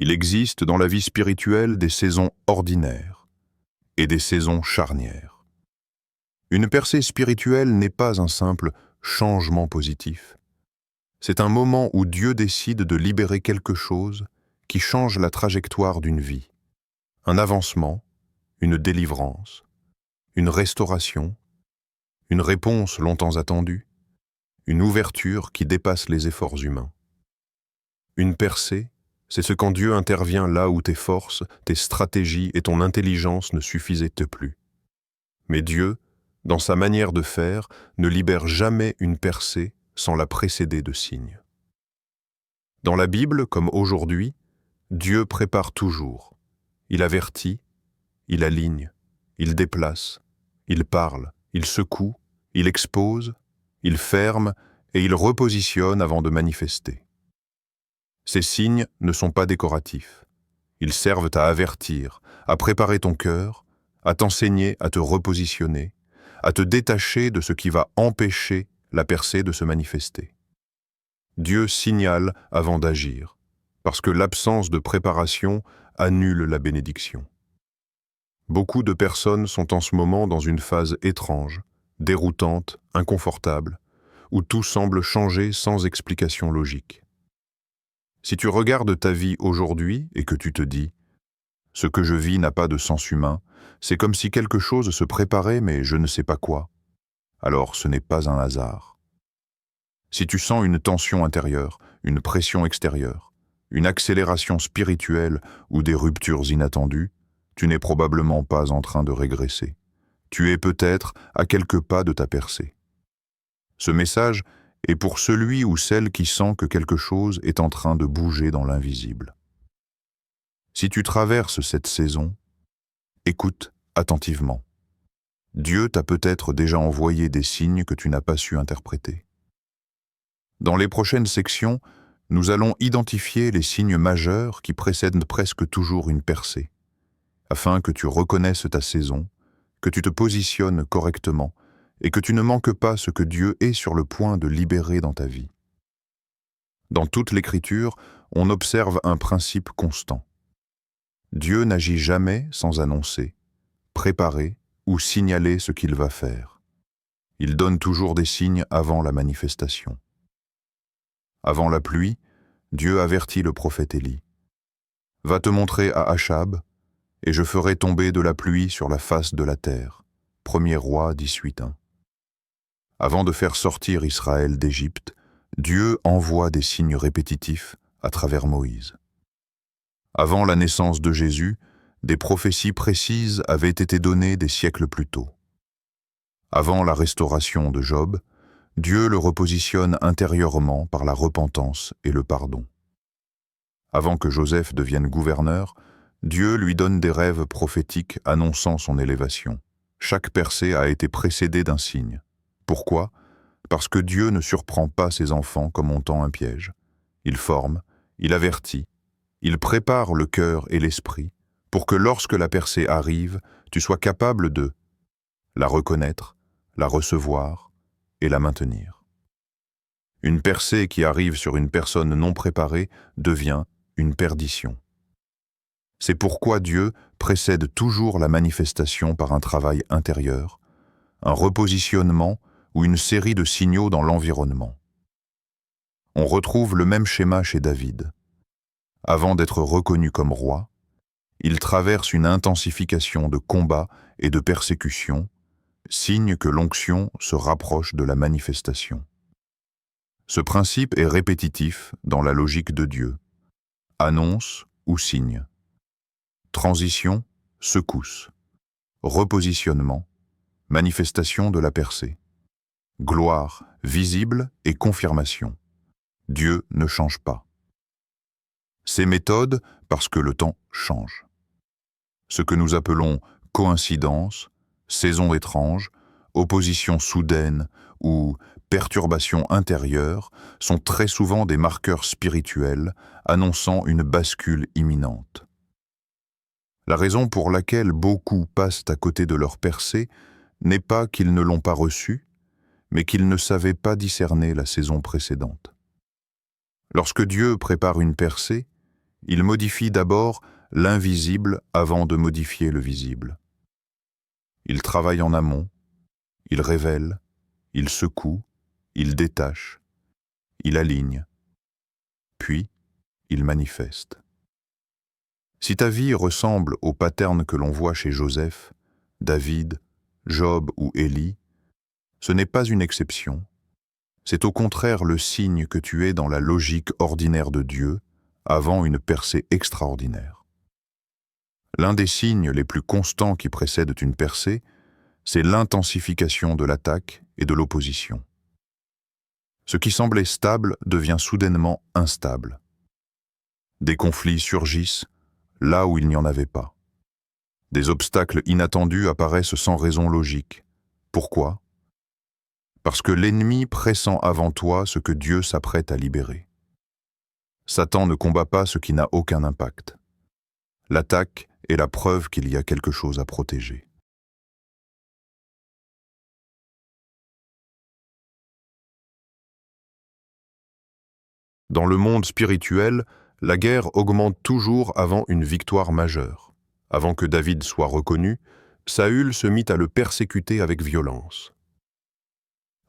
Il existe dans la vie spirituelle des saisons ordinaires et des saisons charnières. Une percée spirituelle n'est pas un simple changement positif. C'est un moment où Dieu décide de libérer quelque chose qui change la trajectoire d'une vie. Un avancement, une délivrance, une restauration, une réponse longtemps attendue, une ouverture qui dépasse les efforts humains. Une percée, c'est ce quand Dieu intervient là où tes forces, tes stratégies et ton intelligence ne suffisaient plus. Mais Dieu, dans sa manière de faire, ne libère jamais une percée sans la précéder de signes. Dans la Bible, comme aujourd'hui, Dieu prépare toujours. Il avertit, il aligne, il déplace, il parle, il secoue, il expose, il ferme et il repositionne avant de manifester. Ces signes ne sont pas décoratifs. Ils servent à avertir, à préparer ton cœur, à t'enseigner à te repositionner, à te détacher de ce qui va empêcher la percée de se manifester. Dieu signale avant d'agir, parce que l'absence de préparation annule la bénédiction. Beaucoup de personnes sont en ce moment dans une phase étrange, déroutante, inconfortable, où tout semble changer sans explication logique. Si tu regardes ta vie aujourd'hui et que tu te dis « Ce que je vis n'a pas de sens humain, c'est comme si quelque chose se préparait mais je ne sais pas quoi », alors ce n'est pas un hasard. Si tu sens une tension intérieure, une pression extérieure, une accélération spirituelle ou des ruptures inattendues, tu n'es probablement pas en train de régresser. Tu es peut-être à quelques pas de ta percée. Ce message est pour celui ou celle qui sent que quelque chose est en train de bouger dans l'invisible. Si tu traverses cette saison, écoute attentivement. Dieu t'a peut-être déjà envoyé des signes que tu n'as pas su interpréter. Dans les prochaines sections, nous allons identifier les signes majeurs qui précèdent presque toujours une percée, afin que tu reconnaisses ta saison, que tu te positionnes correctement et que tu ne manques pas ce que Dieu est sur le point de libérer dans ta vie. Dans toute l'Écriture, on observe un principe constant. Dieu n'agit jamais sans annoncer, préparer ou signaler ce qu'il va faire. Il donne toujours des signes avant la manifestation. Avant la pluie, Dieu avertit le prophète Élie. « Va te montrer à Achab, et je ferai tomber de la pluie sur la face de la terre. » 1er Roi 18:1. Avant de faire sortir Israël d'Égypte, Dieu envoie des signes répétitifs à travers Moïse. Avant la naissance de Jésus, des prophéties précises avaient été données des siècles plus tôt. Avant la restauration de Job, Dieu le repositionne intérieurement par la repentance et le pardon. Avant que Joseph devienne gouverneur, Dieu lui donne des rêves prophétiques annonçant son élévation. Chaque percée a été précédée d'un signe. Pourquoi ? Parce que Dieu ne surprend pas ses enfants comme on tend un piège. Il forme, il avertit, il prépare le cœur et l'esprit pour que lorsque la percée arrive, tu sois capable de la reconnaître, la recevoir et la maintenir. Une percée qui arrive sur une personne non préparée devient une perdition. C'est pourquoi Dieu précède toujours la manifestation par un travail intérieur, un repositionnement ou une série de signaux dans l'environnement. On retrouve le même schéma chez David. Avant d'être reconnu comme roi, il traverse une intensification de combats et de persécutions, signe que l'onction se rapproche de la manifestation. Ce principe est répétitif dans la logique de Dieu. Annonce ou signe. Transition, secousse. Repositionnement, manifestation de la percée. Gloire, visible et confirmation. Dieu ne change pas. Ces méthodes parce que le temps change. Ce que nous appelons coïncidence, saison étrange, opposition soudaine ou perturbation intérieure sont très souvent des marqueurs spirituels annonçant une bascule imminente. La raison pour laquelle beaucoup passent à côté de leur percée n'est pas qu'ils ne l'ont pas reçue, mais qu'ils ne savaient pas discerner la saison précédente. Lorsque Dieu prépare une percée, Il modifie d'abord l'invisible avant de modifier le visible. Il travaille en amont, il révèle, il secoue, il détache, il aligne, puis il manifeste. Si ta vie ressemble au pattern que l'on voit chez Joseph, David, Job ou Élie, ce n'est pas une exception. C'est au contraire le signe que tu es dans la logique ordinaire de Dieu avant une percée extraordinaire. L'un des signes les plus constants qui précèdent une percée, c'est l'intensification de l'attaque et de l'opposition. Ce qui semblait stable devient soudainement instable. Des conflits surgissent là où il n'y en avait pas. Des obstacles inattendus apparaissent sans raison logique. Pourquoi ? Parce que l'ennemi pressent avant toi ce que Dieu s'apprête à libérer. Satan ne combat pas ce qui n'a aucun impact. L'attaque est la preuve qu'il y a quelque chose à protéger. Dans le monde spirituel, la guerre augmente toujours avant une victoire majeure. Avant que David soit reconnu, Saül se mit à le persécuter avec violence.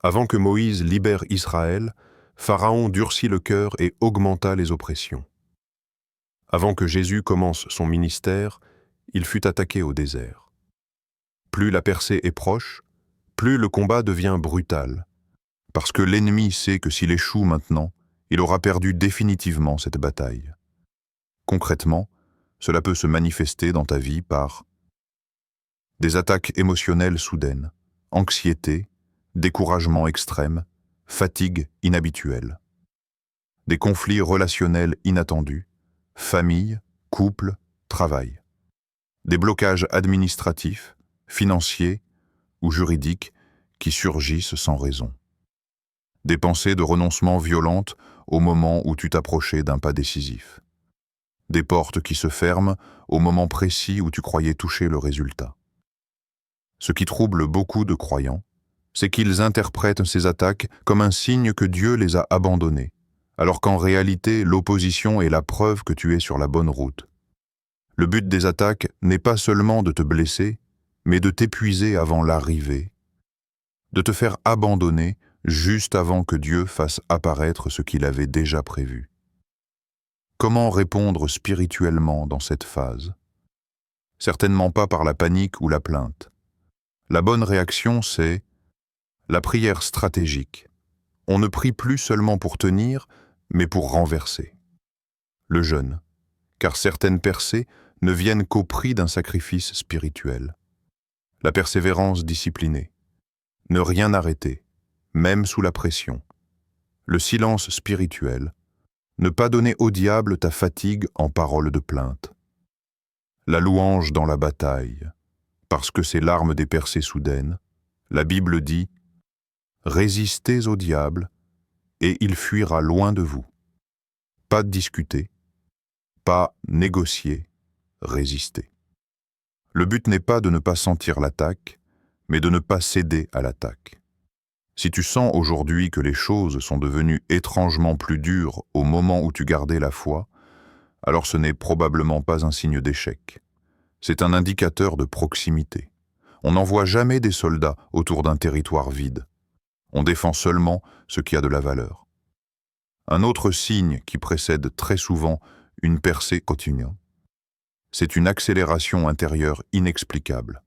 Avant que Moïse libère Israël, Pharaon durcit le cœur et augmenta les oppressions. Avant que Jésus commence son ministère, il fut attaqué au désert. Plus la percée est proche, plus le combat devient brutal, parce que l'ennemi sait que s'il échoue maintenant, il aura perdu définitivement cette bataille. Concrètement, cela peut se manifester dans ta vie par des attaques émotionnelles soudaines, anxiété, découragement extrême, fatigue inhabituelle, des conflits relationnels inattendus, famille, couple, travail, des blocages administratifs, financiers ou juridiques qui surgissent sans raison, des pensées de renoncement violentes au moment où tu t'approchais d'un pas décisif, des portes qui se ferment au moment précis où tu croyais toucher le résultat. Ce qui trouble beaucoup de croyants, c'est qu'ils interprètent ces attaques comme un signe que Dieu les a abandonnés, alors qu'en réalité, l'opposition est la preuve que tu es sur la bonne route. Le but des attaques n'est pas seulement de te blesser, mais de t'épuiser avant l'arrivée, de te faire abandonner juste avant que Dieu fasse apparaître ce qu'il avait déjà prévu. Comment répondre spirituellement dans cette phase ? Certainement pas par la panique ou la plainte. La bonne réaction, c'est la prière stratégique. On ne prie plus seulement pour tenir, mais pour renverser. Le jeûne, car certaines percées ne viennent qu'au prix d'un sacrifice spirituel. La persévérance disciplinée. Ne rien arrêter, même sous la pression. Le silence spirituel. Ne pas donner au diable ta fatigue en paroles de plainte. La louange dans la bataille, parce que c'est l'arme des percées soudaines. La Bible dit « Résistez au diable, et il fuira loin de vous. » Pas discuter, pas négocier, résister. Le but n'est pas de ne pas sentir l'attaque, mais de ne pas céder à l'attaque. Si tu sens aujourd'hui que les choses sont devenues étrangement plus dures au moment où tu gardais la foi, alors ce n'est probablement pas un signe d'échec. C'est un indicateur de proximité. On n'envoie jamais des soldats autour d'un territoire vide. On défend seulement ce qui a de la valeur. Un autre signe qui précède très souvent une percée quotidienne, c'est une accélération intérieure inexplicable.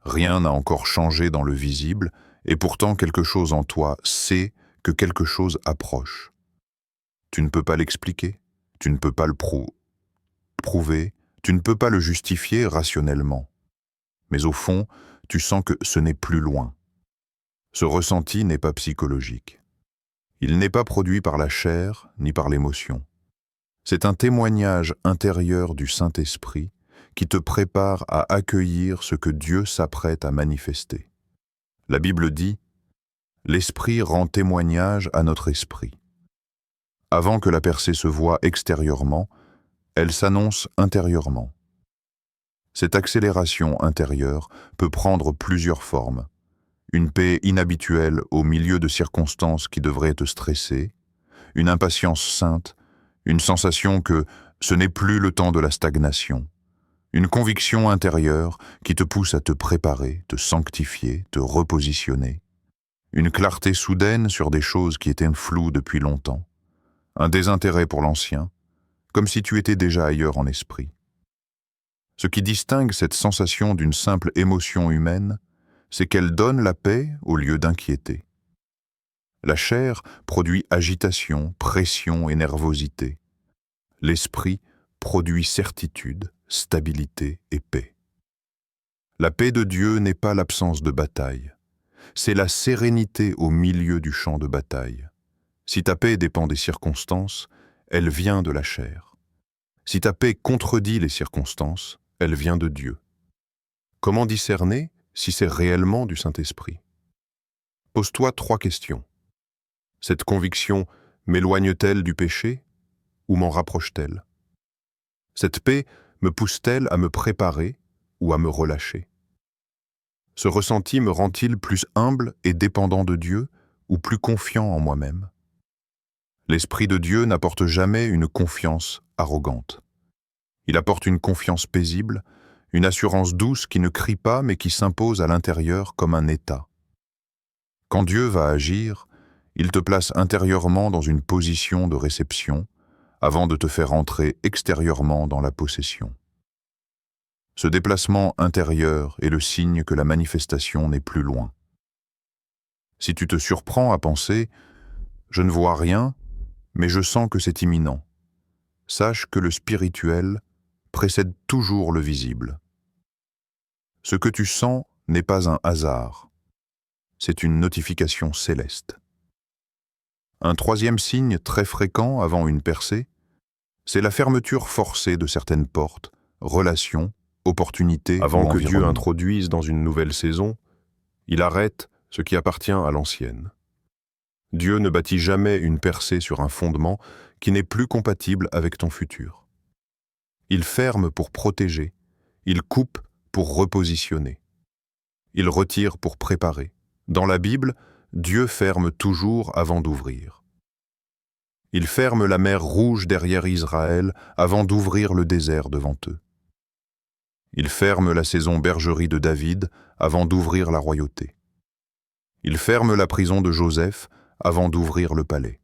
Rien n'a encore changé dans le visible, et pourtant quelque chose en toi sait que quelque chose approche. Tu ne peux pas l'expliquer, tu ne peux pas le prouver, tu ne peux pas le justifier rationnellement. Mais au fond, tu sens que ce n'est plus loin. Ce ressenti n'est pas psychologique. Il n'est pas produit par la chair ni par l'émotion. C'est un témoignage intérieur du Saint-Esprit qui te prépare à accueillir ce que Dieu s'apprête à manifester. La Bible dit « L'Esprit rend témoignage à notre esprit ». Avant que la percée se voie extérieurement, elle s'annonce intérieurement. Cette accélération intérieure peut prendre plusieurs formes. Une paix inhabituelle au milieu de circonstances qui devraient te stresser, une impatience sainte, une sensation que Ce n'est plus le temps de la stagnation. Une conviction intérieure qui te pousse à te préparer, te sanctifier, te repositionner. Une clarté soudaine sur des choses qui étaient floues depuis longtemps. Un désintérêt pour l'ancien, comme si tu étais déjà ailleurs en esprit. Ce qui distingue cette sensation d'une simple émotion humaine, c'est qu'elle donne la paix au lieu d'inquiéter. La chair produit agitation, pression et nervosité. L'esprit produit certitude, stabilité et paix. La paix de Dieu n'est pas l'absence de bataille. C'est la sérénité au milieu du champ de bataille. Si ta paix dépend des circonstances, elle vient de la chair. Si ta paix contredit les circonstances, elle vient de Dieu. Comment discerner si c'est réellement du Saint-Esprit? Pose-toi 3 questions. Cette conviction m'éloigne-t-elle du péché ou m'en rapproche-t-elle? Cette paix me pousse-t-elle à me préparer ou à me relâcher? Ce ressenti me rend-il plus humble et dépendant de Dieu ou plus confiant en moi-même? L'Esprit de Dieu n'apporte jamais une confiance arrogante. Il apporte une confiance paisible, une assurance douce qui ne crie pas mais qui s'impose à l'intérieur comme un état. Quand Dieu va agir, il te place intérieurement dans une position de réception avant de te faire entrer extérieurement dans la possession. Ce déplacement intérieur est le signe que la manifestation n'est plus loin. Si tu te surprends à penser « je ne vois rien, mais je sens que c'est imminent », sache que le spirituel précède toujours le visible. Ce que tu sens n'est pas un hasard, c'est une notification céleste. Un 3e signe très fréquent avant une percée, c'est la fermeture forcée de certaines portes, relations, opportunités. Avant que Dieu introduise dans une nouvelle saison, il arrête ce qui appartient à l'ancienne. Dieu ne bâtit jamais une percée sur un fondement qui n'est plus compatible avec ton futur. Il ferme pour protéger, il coupe pour repositionner. Il retire pour préparer. Dans la Bible, Dieu ferme toujours avant d'ouvrir. Il ferme la mer Rouge derrière Israël avant d'ouvrir le désert devant eux. Il ferme la saison bergerie de David avant d'ouvrir la royauté. Il ferme la prison de Joseph avant d'ouvrir le palais.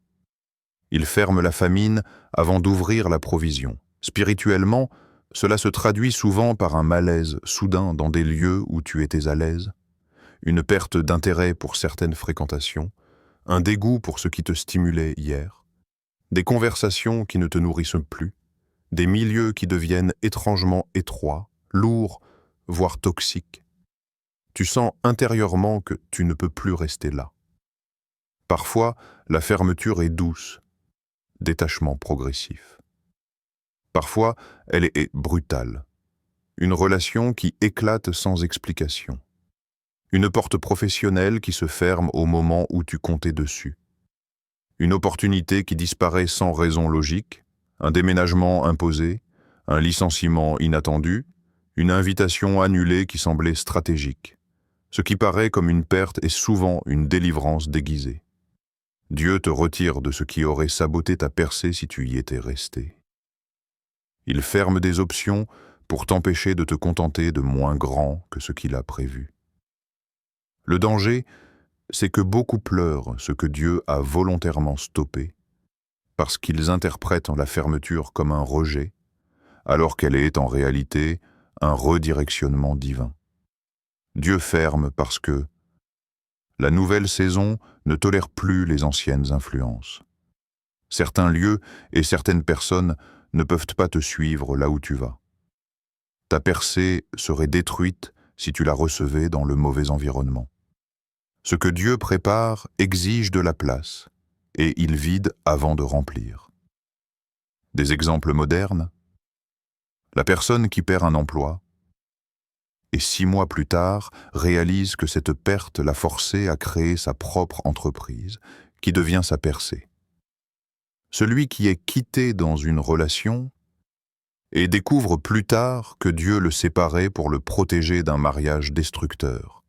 Il ferme la famine avant d'ouvrir la provision. Spirituellement, cela se traduit souvent par un malaise soudain dans des lieux où tu étais à l'aise, une perte d'intérêt pour certaines fréquentations, un dégoût pour ce qui te stimulait hier, des conversations qui ne te nourrissent plus, des milieux qui deviennent étrangement étroits, lourds, voire toxiques. Tu sens intérieurement que tu ne peux plus rester là. Parfois, la fermeture est douce, détachement progressif. Parfois, elle est brutale, une relation qui éclate sans explication. Une porte professionnelle qui se ferme au moment où tu comptais dessus. Une opportunité qui disparaît sans raison logique, un déménagement imposé, un licenciement inattendu, une invitation annulée qui semblait stratégique. Ce qui paraît comme une perte est souvent une délivrance déguisée. Dieu te retire de ce qui aurait saboté ta percée si tu y étais resté. Il ferme des options pour t'empêcher de te contenter de moins grand que ce qu'il a prévu. Le danger, c'est que beaucoup pleurent ce que Dieu a volontairement stoppé, parce qu'ils interprètent la fermeture comme un rejet, alors qu'elle est en réalité un redirectionnement divin. Dieu ferme parce que la nouvelle saison ne tolère plus les anciennes influences. Certains lieux et certaines personnes ne peuvent pas te suivre là où tu vas. Ta percée serait détruite si tu la recevais dans le mauvais environnement. Ce que Dieu prépare exige de la place, et il vide avant de remplir. Des exemples modernes? La personne qui perd un emploi, et 6 mois plus tard réalise que cette perte l'a forcé à créer sa propre entreprise, qui devient sa percée. Celui qui est quitté dans une relation et découvre plus tard que Dieu le séparait pour le protéger d'un mariage destructeur.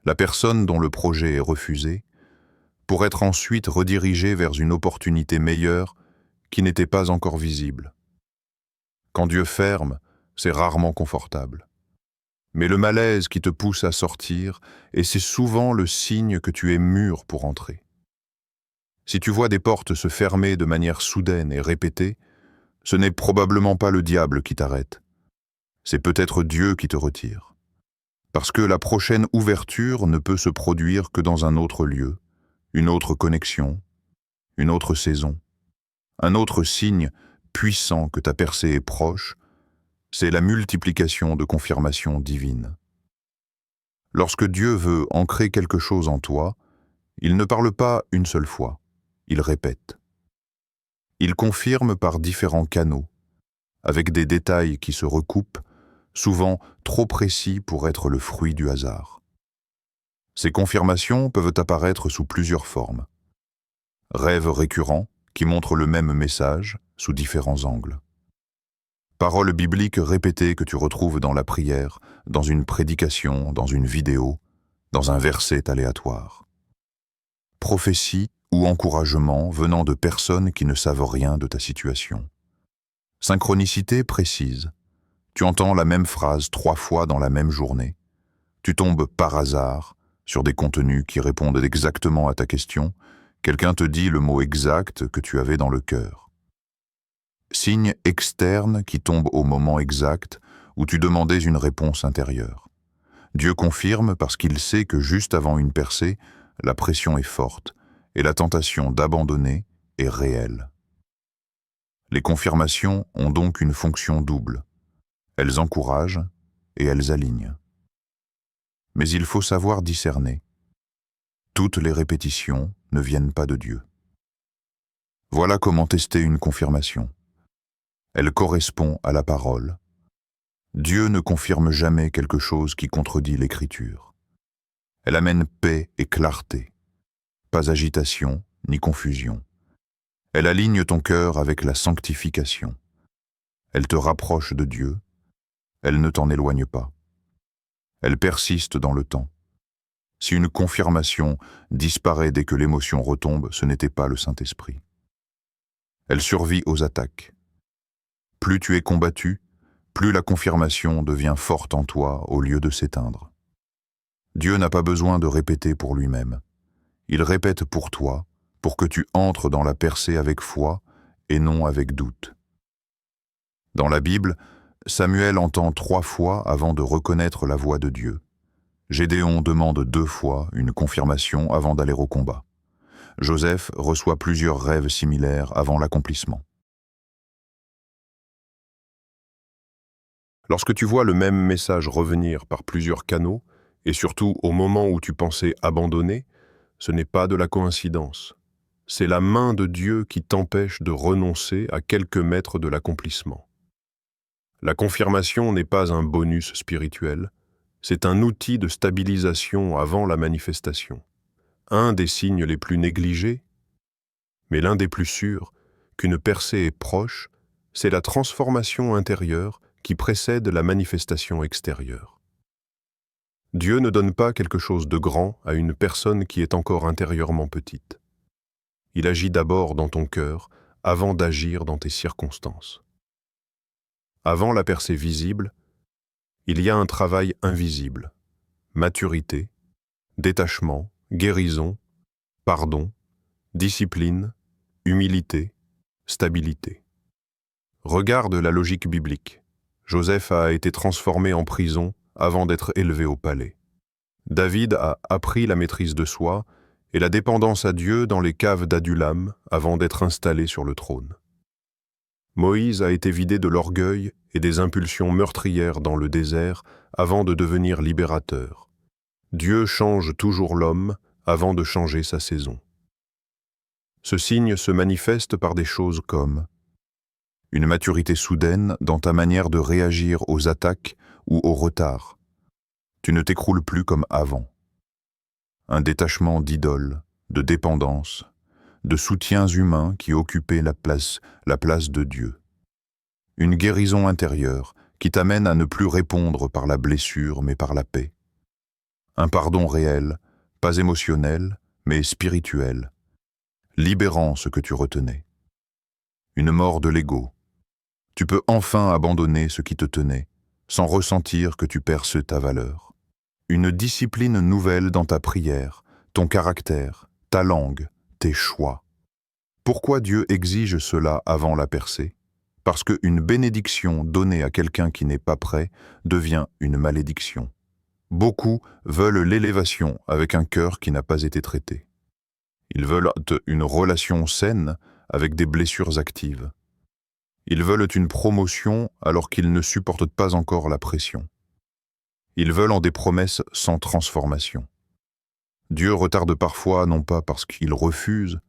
La personne dont le projet est refusé, pour être ensuite redirigée vers une opportunité meilleure qui n'était pas encore visible. Quand Dieu ferme, c'est rarement confortable. Mais le malaise qui te pousse à sortir, et c'est souvent le signe que tu es mûr pour entrer. Si tu vois des portes se fermer de manière soudaine et répétée, ce n'est probablement pas le diable qui t'arrête. C'est peut-être Dieu qui te retire. Parce que la prochaine ouverture ne peut se produire que dans un autre lieu, une autre connexion, une autre saison, un autre signe puissant que ta percée est proche, c'est la multiplication de confirmations divines. Lorsque Dieu veut ancrer quelque chose en toi, il ne parle pas une seule fois, il répète. Il confirme par différents canaux, avec des détails qui se recoupent, souvent trop précis pour être le fruit du hasard. Ces confirmations peuvent apparaître sous plusieurs formes. Rêves récurrents qui montrent le même message sous différents angles. Paroles bibliques répétées que tu retrouves dans la prière, dans une prédication, dans une vidéo, dans un verset aléatoire. Prophéties ou encouragements venant de personnes qui ne savent rien de ta situation. Synchronicité précise. Tu entends la même phrase 3 fois dans la même journée. Tu tombes par hasard sur des contenus qui répondent exactement à ta question. Quelqu'un te dit le mot exact que tu avais dans le cœur. Signe externe qui tombe au moment exact où tu demandais une réponse intérieure. Dieu confirme parce qu'il sait que juste avant une percée, la pression est forte et la tentation d'abandonner est réelle. Les confirmations ont donc une fonction double. Elles encouragent et elles alignent. Mais il faut savoir discerner. Toutes les répétitions ne viennent pas de Dieu. Voilà comment tester une confirmation. Elle correspond à la parole. Dieu ne confirme jamais quelque chose qui contredit l'Écriture. Elle amène paix et clarté, pas agitation ni confusion. Elle aligne ton cœur avec la sanctification. Elle te rapproche de Dieu. Elle ne t'en éloigne pas. Elle persiste dans le temps. Si une confirmation disparaît dès que l'émotion retombe, ce n'était pas le Saint-Esprit. Elle survit aux attaques. Plus tu es combattu, plus la confirmation devient forte en toi au lieu de s'éteindre. Dieu n'a pas besoin de répéter pour lui-même. Il répète pour toi, pour que tu entres dans la percée avec foi et non avec doute. Dans la Bible, Samuel entend 3 fois avant de reconnaître la voix de Dieu. Gédéon demande 2 fois une confirmation avant d'aller au combat. Joseph reçoit plusieurs rêves similaires avant l'accomplissement. Lorsque tu vois le même message revenir par plusieurs canaux, et surtout au moment où tu pensais abandonner, ce n'est pas de la coïncidence. C'est la main de Dieu qui t'empêche de renoncer à quelques mètres de l'accomplissement. La confirmation n'est pas un bonus spirituel, c'est un outil de stabilisation avant la manifestation. Un des signes les plus négligés, mais l'un des plus sûrs, qu'une percée est proche, c'est la transformation intérieure qui précède la manifestation extérieure. Dieu ne donne pas quelque chose de grand à une personne qui est encore intérieurement petite. Il agit d'abord dans ton cœur avant d'agir dans tes circonstances. Avant la percée visible, il y a un travail invisible, maturité, détachement, guérison, pardon, discipline, humilité, stabilité. Regarde la logique biblique. Joseph a été transformé en prison avant d'être élevé au palais. David a appris la maîtrise de soi et la dépendance à Dieu dans les caves d'Adulam avant d'être installé sur le trône. Moïse a été vidé de l'orgueil et des impulsions meurtrières dans le désert avant de devenir libérateur. Dieu change toujours l'homme avant de changer sa saison. Ce signe se manifeste par des choses comme une maturité soudaine dans ta manière de réagir aux attaques ou au retard. Tu ne t'écroules plus comme avant. Un détachement d'idoles, de dépendance, de soutiens humains qui occupaient la place de Dieu. Une guérison intérieure qui t'amène à ne plus répondre par la blessure mais par la paix. Un pardon réel, pas émotionnel, mais spirituel, libérant ce que tu retenais. Une mort de l'ego. Tu peux enfin abandonner ce qui te tenait, sans ressentir que tu perces ta valeur. Une discipline nouvelle dans ta prière, ton caractère, ta langue, tes choix. Pourquoi Dieu exige cela avant la percée? Parce qu'une bénédiction donnée à quelqu'un qui n'est pas prêt devient une malédiction. Beaucoup veulent l'élévation avec un cœur qui n'a pas été traité. Ils veulent une relation saine avec des blessures actives. Ils veulent une promotion alors qu'ils ne supportent pas encore la pression. Ils veulent en des promesses sans transformation. Dieu retarde parfois non pas parce qu'il refuse,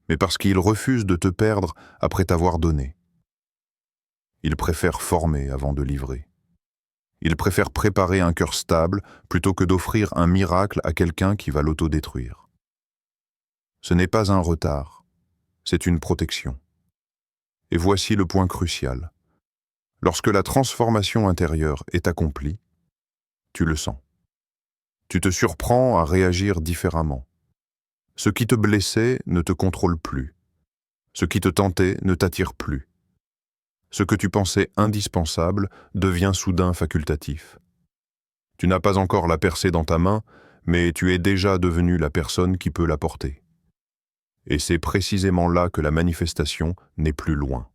mais parce qu'il refuse de te perdre après t'avoir donné. Il préfère former avant de livrer. Il préfère préparer un cœur stable plutôt que d'offrir un miracle à quelqu'un qui va l'autodétruire. Ce n'est pas un retard, c'est une protection. Et voici le point crucial. Lorsque la transformation intérieure est accomplie, tu le sens. Tu te surprends à réagir différemment. Ce qui te blessait ne te contrôle plus. Ce qui te tentait ne t'attire plus. Ce que tu pensais indispensable devient soudain facultatif. Tu n'as pas encore la percée dans ta main, mais tu es déjà devenu la personne qui peut la porter. Et c'est précisément là que la manifestation n'est plus loin.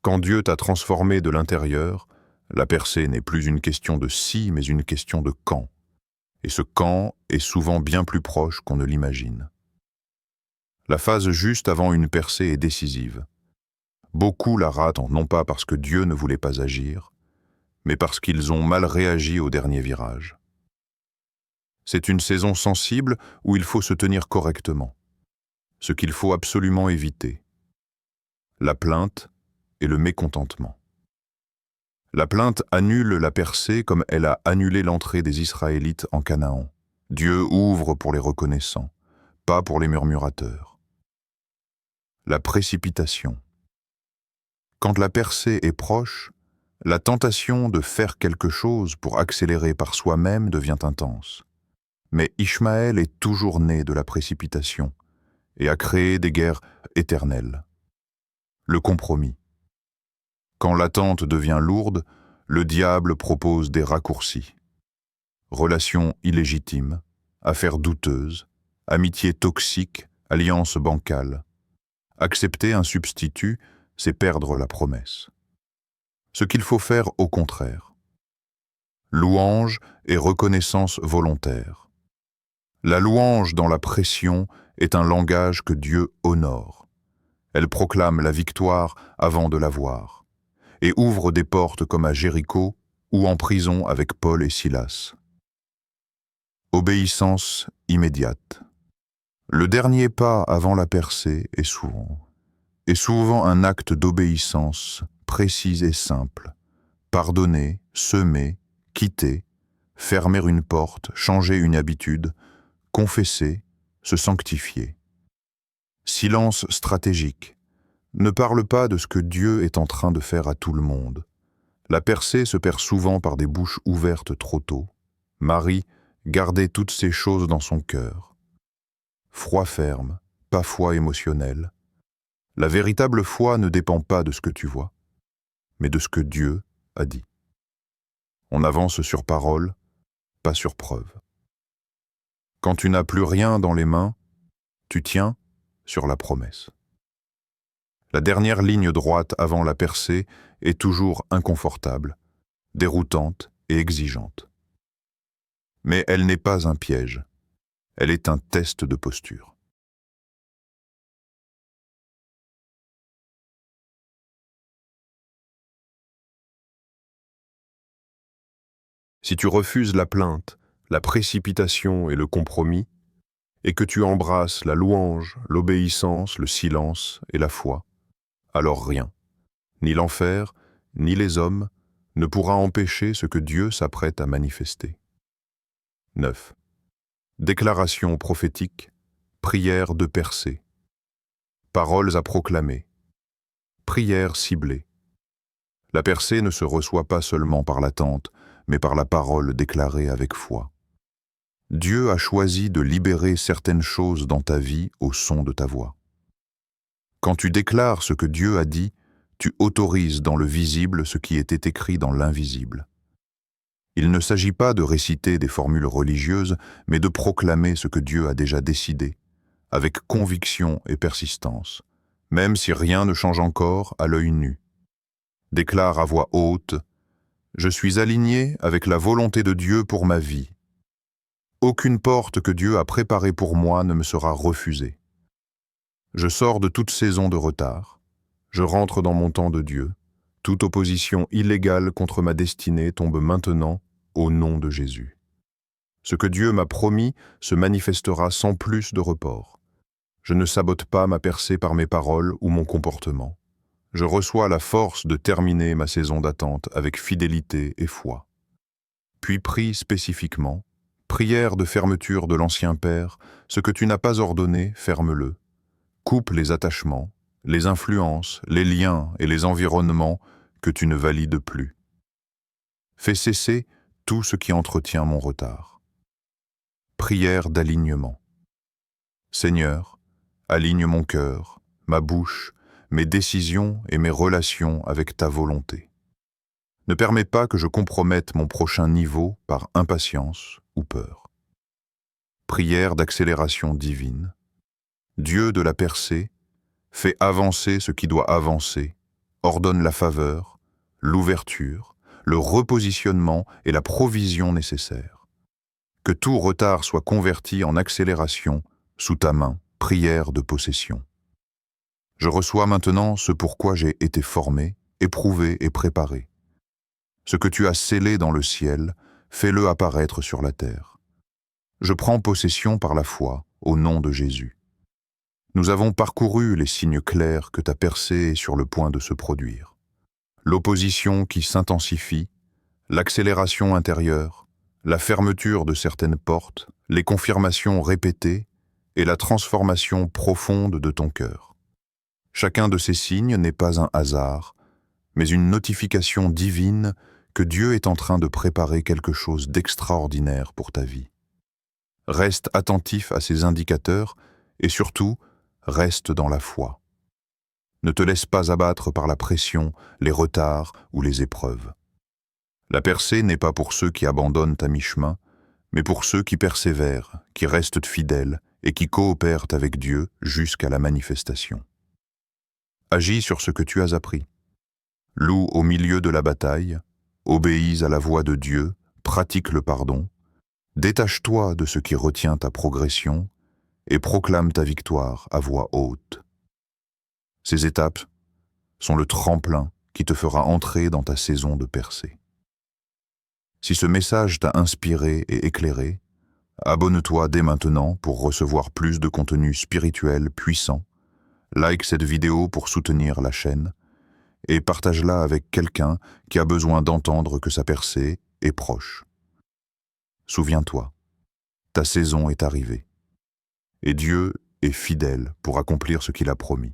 Quand Dieu t'a transformé de l'intérieur, la percée n'est plus une question de si, mais une question de quand. Et ce quand est souvent bien plus proche qu'on ne l'imagine. La phase juste avant une percée est décisive. Beaucoup la ratent non pas parce que Dieu ne voulait pas agir, mais parce qu'ils ont mal réagi au dernier virage. C'est une saison sensible où il faut se tenir correctement. Ce qu'il faut absolument éviter. La plainte et le mécontentement. La plainte annule la percée comme elle a annulé l'entrée des Israélites en Canaan. Dieu ouvre pour les reconnaissants, pas pour les murmurateurs. La précipitation. Quand la percée est proche, la tentation de faire quelque chose pour accélérer par soi-même devient intense. Mais Ishmaël est toujours né de la précipitation et a créé des guerres éternelles. Le compromis. Quand l'attente devient lourde, le diable propose des raccourcis. Relations illégitimes, affaires douteuses, amitié toxique, alliance bancale. Accepter un substitut, c'est perdre la promesse. Ce qu'il faut faire au contraire. Louange et reconnaissance volontaire. La louange dans la pression est un langage que Dieu honore. Elle proclame la victoire avant de la voir et ouvre des portes comme à Jéricho ou en prison avec Paul et Silas. Obéissance immédiate. Le dernier pas avant la percée est souvent un acte d'obéissance précis et simple. Pardonner, semer, quitter, fermer une porte, changer une habitude, confesser, se sanctifier. Silence stratégique. Ne parle pas de ce que Dieu est en train de faire à tout le monde. La percée se perd souvent par des bouches ouvertes trop tôt. Marie gardait toutes ces choses dans son cœur. Foi ferme, pas foi émotionnelle. La véritable foi ne dépend pas de ce que tu vois, mais de ce que Dieu a dit. On avance sur parole, pas sur preuve. Quand tu n'as plus rien dans les mains, tu tiens sur la promesse. La dernière ligne droite avant la percée est toujours inconfortable, déroutante et exigeante. Mais elle n'est pas un piège, elle est un test de posture. Si tu refuses la plainte, la précipitation et le compromis, et que tu embrasses la louange, l'obéissance, le silence et la foi, alors rien, ni l'enfer, ni les hommes, ne pourra empêcher ce que Dieu s'apprête à manifester. 9. Déclaration prophétique, prière de percée, paroles à proclamer, prière ciblée. La percée ne se reçoit pas seulement par l'attente, mais par la parole déclarée avec foi. Dieu a choisi de libérer certaines choses dans ta vie au son de ta voix. Quand tu déclares ce que Dieu a dit, tu autorises dans le visible ce qui était écrit dans l'invisible. Il ne s'agit pas de réciter des formules religieuses, mais de proclamer ce que Dieu a déjà décidé, avec conviction et persistance, même si rien ne change encore à l'œil nu. Déclare à voix haute « Je suis aligné avec la volonté de Dieu pour ma vie. Aucune porte que Dieu a préparée pour moi ne me sera refusée. Je sors de toute saison de retard. Je rentre dans mon temps de Dieu. Toute opposition illégale contre ma destinée tombe maintenant au nom de Jésus. Ce que Dieu m'a promis se manifestera sans plus de report. Je ne sabote pas ma percée par mes paroles ou mon comportement. Je reçois la force de terminer ma saison d'attente avec fidélité et foi. » Puis prie spécifiquement, prière de fermeture de l'ancien Père, ce que tu n'as pas ordonné, ferme-le. Coupe les attachements, les influences, les liens et les environnements que tu ne valides plus. Fais cesser tout ce qui entretient mon retard. Prière d'alignement. Seigneur, aligne mon cœur, ma bouche, mes décisions et mes relations avec ta volonté. Ne permets pas que je compromette mon prochain niveau par impatience ou peur. Prière d'accélération divine. Dieu de la percée, fais avancer ce qui doit avancer, ordonne la faveur, l'ouverture, le repositionnement et la provision nécessaires. Que tout retard soit converti en accélération sous ta main, prière de possession. Je reçois maintenant ce pourquoi j'ai été formé, éprouvé et préparé. Ce que tu as scellé dans le ciel, fais-le apparaître sur la terre. Je prends possession par la foi, au nom de Jésus. Nous avons parcouru les signes clairs que ta percée est sur le point de se produire. L'opposition qui s'intensifie, l'accélération intérieure, la fermeture de certaines portes, les confirmations répétées et la transformation profonde de ton cœur. Chacun de ces signes n'est pas un hasard, mais une notification divine que Dieu est en train de préparer quelque chose d'extraordinaire pour ta vie. Reste attentif à ces indicateurs et surtout, reste dans la foi. Ne te laisse pas abattre par la pression, les retards ou les épreuves. La percée n'est pas pour ceux qui abandonnent à mi-chemin, mais pour ceux qui persévèrent, qui restent fidèles et qui coopèrent avec Dieu jusqu'à la manifestation. Agis sur ce que tu as appris. Loue au milieu de la bataille, obéis à la voix de Dieu, pratique le pardon, détache-toi de ce qui retient ta progression et proclame ta victoire à voix haute. Ces étapes sont le tremplin qui te fera entrer dans ta saison de percée. Si ce message t'a inspiré et éclairé, abonne-toi dès maintenant pour recevoir plus de contenu spirituel puissant. Like cette vidéo pour soutenir la chaîne et partage-la avec quelqu'un qui a besoin d'entendre que sa percée est proche. Souviens-toi, ta saison est arrivée et Dieu est fidèle pour accomplir ce qu'il a promis.